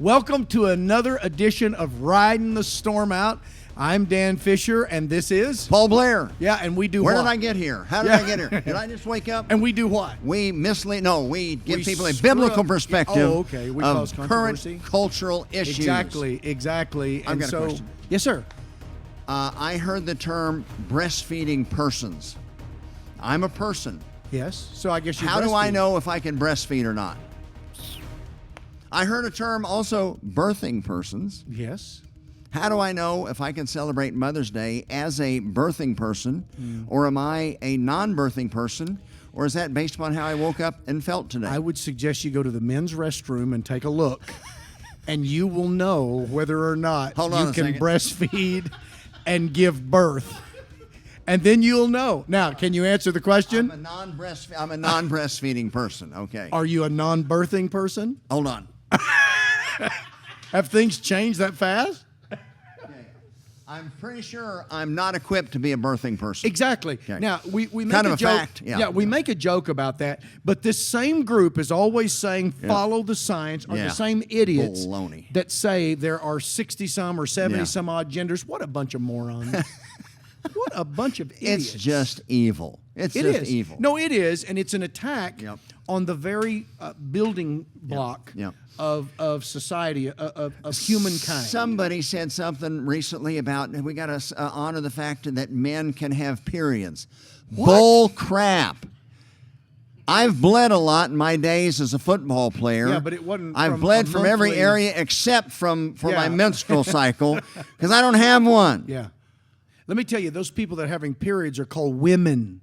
Welcome to another edition of Riding the Storm Out. I'm Dan Fisher, and this is Paul Blair. Yeah, and we do Where what? did I get here? How did I get here? Did I just wake up? And we do what? We mislead. No, we give people a screw biblical up. perspective Oh, okay. We of cause controversy. current cultural issues. Exactly. I've And got a so, question. yes, sir. I heard the term breastfeeding persons. I'm a person. Yes. So I guess you. How do I breastfeed. know if I can breastfeed or not? I heard a term also, birthing persons. Yes. How do I know if I can celebrate Mother's Day as a birthing person, or am I a non-birthing person, or is that based upon how I woke up and felt today? I would suggest you go to the men's restroom and take a look, and you will know whether or not Hold on you a can second. breastfeed and give birth. And then you'll know. Now, can you answer the question? I'm a non-breastfeeding person. Okay. Are you a non-birthing person? Hold on. Have things changed that fast? Okay. I'm pretty sure I'm not equipped to be a birthing person. Exactly. Okay. Now, we make Kind a of a joke. fact, yeah. We make a joke about that, but this same group is always saying follow the science, or Yeah. the same idiots Baloney. that say there are 60-some or 70-some odd genders. What a bunch of morons. What a bunch of idiots. It's just evil. It's It just is. evil. No, it is, and it's an attack Yep. on the very building block Yep. of society, of humankind. Somebody said something recently about we got to honor the fact that men can have periods. Bull crap. I've bled a lot in my days as a football player. Yeah, but it wasn't I've from bled a from every monthly- area except for my Yeah. menstrual menstrual cycle because I don't have one. Yeah. Let me tell you, those people that are having periods are called women.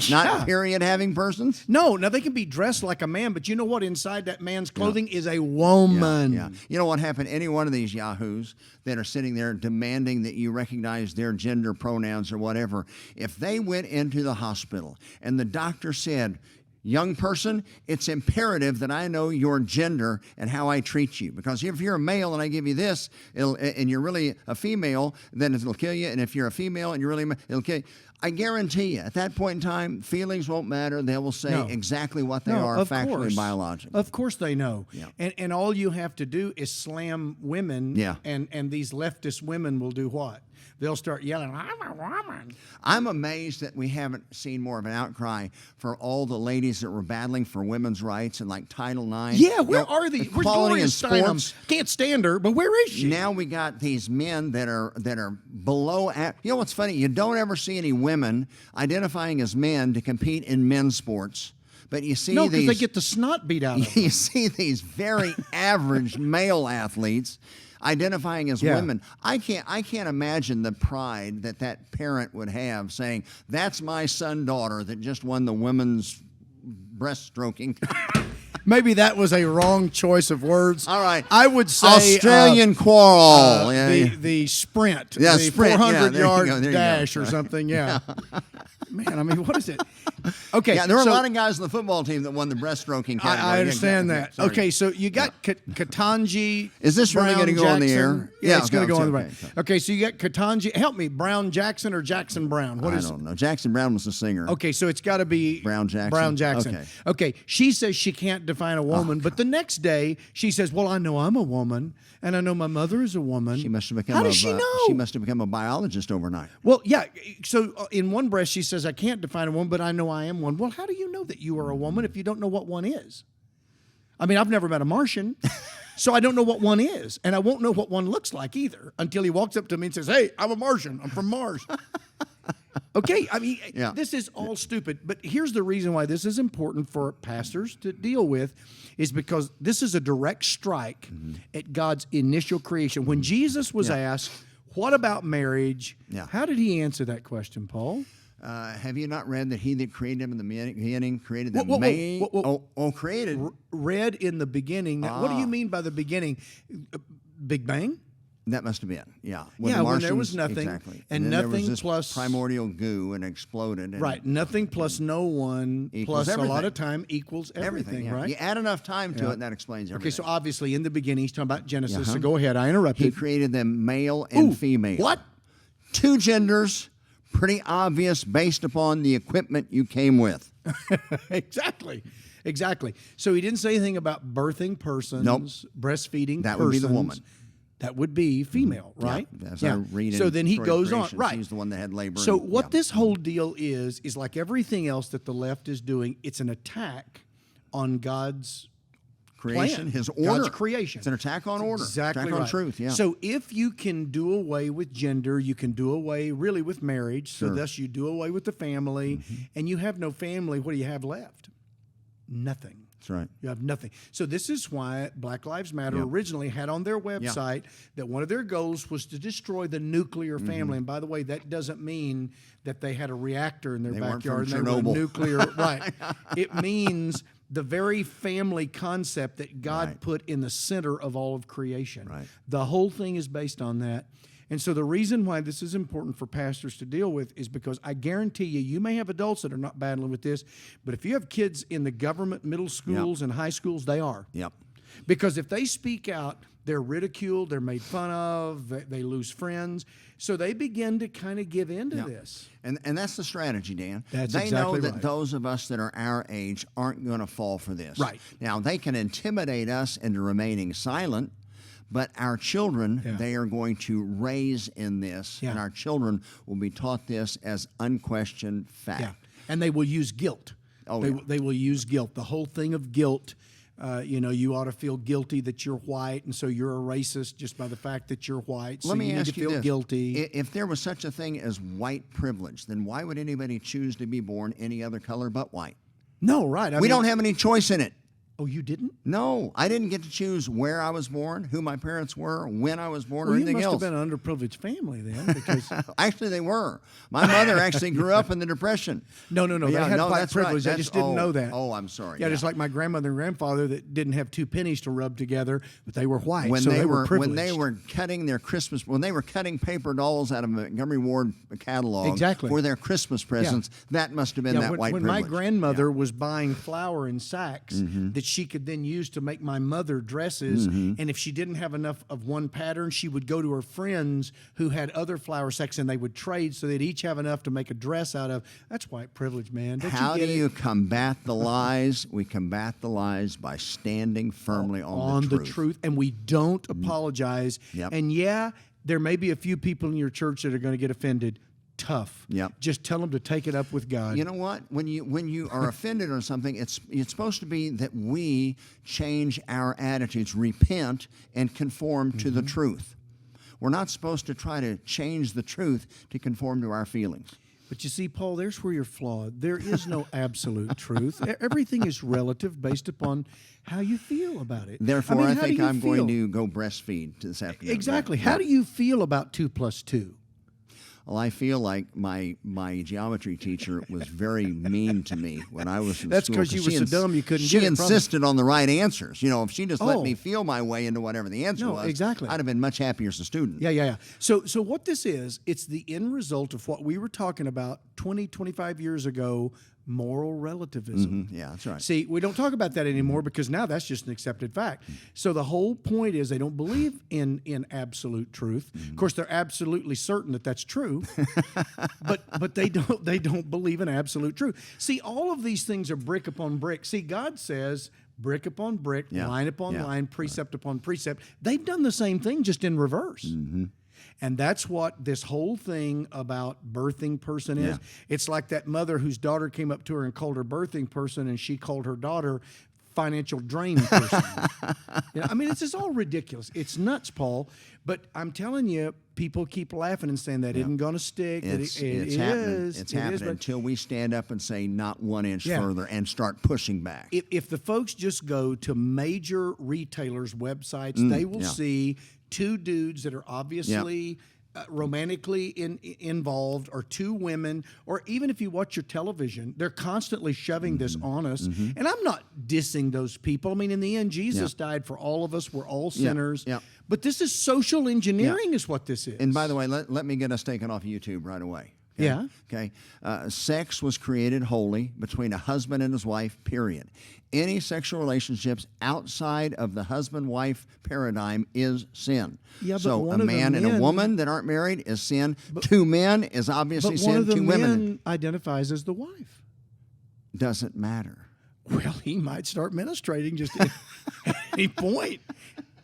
Not period having persons. No, now they can be dressed like a man, but you know what? Inside that man's clothing is a woman. Yeah. You know what happened? Any one of these yahoos that are sitting there demanding that you recognize their gender pronouns or whatever, if they went into the hospital and the doctor said, young person, it's imperative that I know your gender and how I treat you. Because if you're a male and I give you this, and you're really a female, then it'll kill you. And if you're a female and you're really it'll kill you. I guarantee you, at that point in time, feelings won't matter. They will say No. exactly what they No, are of factually course. and biologically. Of course they know. Yeah. And all you have to do is slam women, Yeah. and these leftist women will do what? They'll start yelling, I'm a woman. I'm amazed that we haven't seen more of an outcry for all the ladies that were battling for women's rights and like Title IX. Yeah, where are they? Where's Equality Gloria in Steinem? sports. Can't stand her, but where is she? Now we got these men that are below. You know what's funny? You don't ever see any women identifying as men to compete in men's sports, but you see No, because these. they get the snot beat out of them. You see these very average male athletes identifying as Yeah. women. I can't imagine the pride that parent would have saying, that's my daughter that just won the women's breaststroking. Maybe that was a wrong choice of words. All right. I would say Australian quarrel. the sprint, Yeah, the sprint. Yeah, 400 there you yard go, there you go. dash or something. Yeah. Man, I mean, what is it? Okay. Yeah, there were so a lot of guys on the football team that won the breaststroking category. I understand that. Sorry. Okay, so you got Katanji. Is this really Brown gonna go on the Jackson. air? Yeah, Yeah, it's going to okay, go on the okay, air. okay. Okay, so you got Katanji. Help me, Brown Jackson or Jackson Brown? What I is? don't know. Jackson Brown was the singer. Okay, so it's got to be Brown Jackson. Brown Jackson. Okay. Okay. She says she can't define a woman, but the next day she says, "Well, I know I'm a woman, and I know my mother is a woman." She must have become. How does she know? She must have become a biologist overnight. Well, yeah. So in one breath she says, "I can't define a woman, but I know I am one." Well, how do you know that you are a woman if you don't know what one is? I mean, I've never met a Martian, so I don't know what one is, and I won't know what one looks like either until he walks up to me and says, "Hey, I'm a Martian. I'm from Mars." Okay, I mean, Yeah. this is all stupid, but here's the reason why this is important for pastors to deal with is because this is a direct strike at God's initial creation. When Jesus was asked, what about marriage? Yeah. How did he answer that question, Paul? Have you not read that he that created him in the beginning created the created? Read in the beginning. Now, what do you mean by the beginning? Big Bang? That must have been, yeah. Yeah, the when there Martians- was nothing, exactly. and then there nothing was this plus- primordial goo and exploded. And Right. Nothing plus no one Equals plus a lot everything. of time equals everything, yeah. right? You add enough time to it, and that explains everything. Okay, so obviously in the beginning, he's talking about Genesis. Uh-huh. So go ahead. I he interrupted. created them male and female. What? Two genders, pretty obvious based upon the equipment you came with. Exactly. Exactly. So he didn't say anything about birthing persons, Nope. breastfeeding That persons. would be the woman. That would be female, right? Yeah, as I read in So then he Story of goes on, Creation, right? She's the one that had labor. So and- what yeah. this whole deal is like everything else that the left is doing. It's an attack on God's creation, plan, His order, God's creation. It's an attack on order, Exactly attack right. on truth. Yeah. So if you can do away with gender, you can do away really with marriage. So Sure. thus you do away with the family, and you have no family. What do you have left? Nothing. That's right. You have nothing. So this is why Black Lives Matter Yep. originally had on their website that one of their goals was to destroy the nuclear family. And by the way, that doesn't mean that they had a reactor in their They weren't backyard from and they were Chernobyl. nuclear. Right. It means the very family concept that God Right. put in the center of all of creation. Right. The whole thing is based on that. And so the reason why this is important for pastors to deal with is because I guarantee you may have adults that are not battling with this, but if you have kids in the government middle schools and high schools, they are. Yep. Because if they speak out, they're ridiculed, they're made fun of, they lose friends. So they begin to kind of give in to this. And that's the strategy, Dan. That's they exactly know that right. those of us that are our age aren't going to fall for this. Right. Now, they can intimidate us into remaining silent, but our children, they are going to raise in this, and our children will be taught this as unquestioned fact. Yeah. And they will use guilt. Oh, They will use guilt. The whole thing of guilt. You ought to feel guilty that you're white, and so you're a racist just by the fact that you're white. So Let me you need ask to you feel this. guilty. If there was such a thing as white privilege, then why would anybody choose to be born any other color but white? No, right. We don't have any choice in it. Oh, you didn't? No, I didn't get to choose where I was born, who my parents were, when I was born, or Well, you anything must else. have been an underprivileged family then, because Actually, they were. My mother actually grew up in the Depression. no, Yeah, they had no, white that's right. privilege. I That's- just didn't know that. Oh, I'm sorry. Yeah, just like my grandmother and grandfather that didn't have two pennies to rub together, but they were white, when so they were were privileged. cutting their Christmas, when they were cutting paper dolls out of a Montgomery Ward catalog Exactly. for their Christmas presents, that must have been that when, white when privilege. my grandmother was buying flour in sacks that she could then use to make my mother dresses, and if she didn't have enough of one pattern, she would go to her friends who had other flour sacks, and they would trade so they'd each have enough to make a dress out of. That's white privilege, man. Don't How you do get you it? combat the lies? We combat the lies by standing firmly on the truth, and we don't apologize. Yep. And yeah, there may be a few people in your church that are going to get offended. Tough. Yep. Just tell them to take it up with God. You know what? When you are offended on something, it's supposed to be that we change our attitudes, repent, and conform to the truth. We're not supposed to try to change the truth to conform to our feelings. But you see, Paul, there's where you're flawed. There is no absolute truth. Everything is relative based upon how you feel about it. Therefore, mean, I how think do you I'm feel? going to go breastfeed this afternoon. Exactly. Yeah. How do you feel about 2 + 2? Well, I feel like my geometry teacher was very mean to me when I was in That's school. 'cause you were she so dumb you couldn't She get it from insisted on the right answers. You know, if she just let Oh. me feel my way into whatever the answer No, was, exactly. I'd have been much happier as a student. Yeah. So what this is, it's the end result of what we were talking about 20, 25 years ago, moral relativism. Yeah, that's right. See, we don't talk about that anymore because now that's just an accepted fact. So the whole point is they don't believe in absolute truth. Of course, they're absolutely certain that that's true, but they don't believe in absolute truth. See, all of these things are brick upon brick. See, God says brick upon brick, Yeah. line upon Yeah. line, precept upon precept. They've done the same thing, just in reverse. And that's what this whole thing about birthing person is. Yeah. It's like that mother whose daughter came up to her and called her birthing person, and she called her daughter financial drain person. I mean, it's just all ridiculous. It's nuts, Paul. But I'm telling you, people keep laughing and saying that isn't going to stick. It's it happening. is. It's It is, happening but until we stand up and say not 1 inch Yeah. further and start pushing back. if the folks just go to major retailers' websites, they will yeah. see 2 dudes that are obviously romantically involved, or 2 women, or even if you watch your television, they're constantly shoving this on us. And I'm not dissing those people. I mean, in the end, Jesus died for all of us. We're all sinners. yeah. But this is social engineering is what this is. And by the way, let me get us taken off of YouTube right away. Okay? Yeah. Okay. Sex was created holy between a husband and his wife, period. Any sexual relationships outside of the husband-wife paradigm is sin. Yeah, but so one a of the man and a men- woman that aren't married is sin. 2 men is obviously but one sin. of the 2 men women identifies as the wife. doesn't matter. Well, he might start ministrating just at any point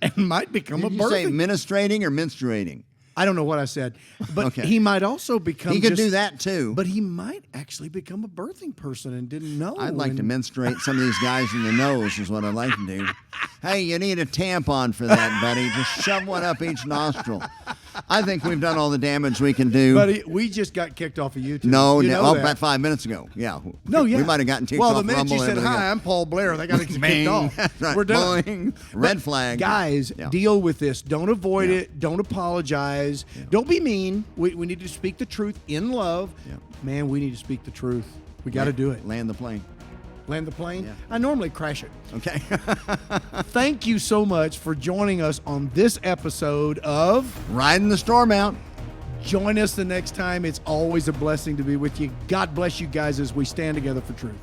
and might become Did a you say birthing. ministrating or menstruating? I don't know what I said, but Okay. he might also become. He could do that too. But he might actually become a birthing person and didn't know. I'd like to and- menstruate some of these guys in the nose is what I'd like to do. Hey, you need a tampon for that, buddy. Just shove one up each nostril. I think we've done all the damage we can do. Buddy, we just got kicked off of YouTube. No, You know that. about 5 minutes ago. Yeah. No, yeah. We might have gotten kicked well, off the minute Rumble you and said, everything hi, else. I'm Paul Blair, they got kicked Bang. off. That's right. We're done. Boing. Red flag. Guys, Yeah. deal with this. Don't avoid Yeah. it. Don't apologize. Don't be mean. We need to speak the truth in love. Yeah. Man, we need to speak the truth. We got to do it. Land the plane. Land the plane. Yeah. I normally crash it. Okay. Thank you so much for joining us on this episode of Riding the storm out. Join us the next time. It's always a blessing to be with you. God bless you guys as we stand together for truth.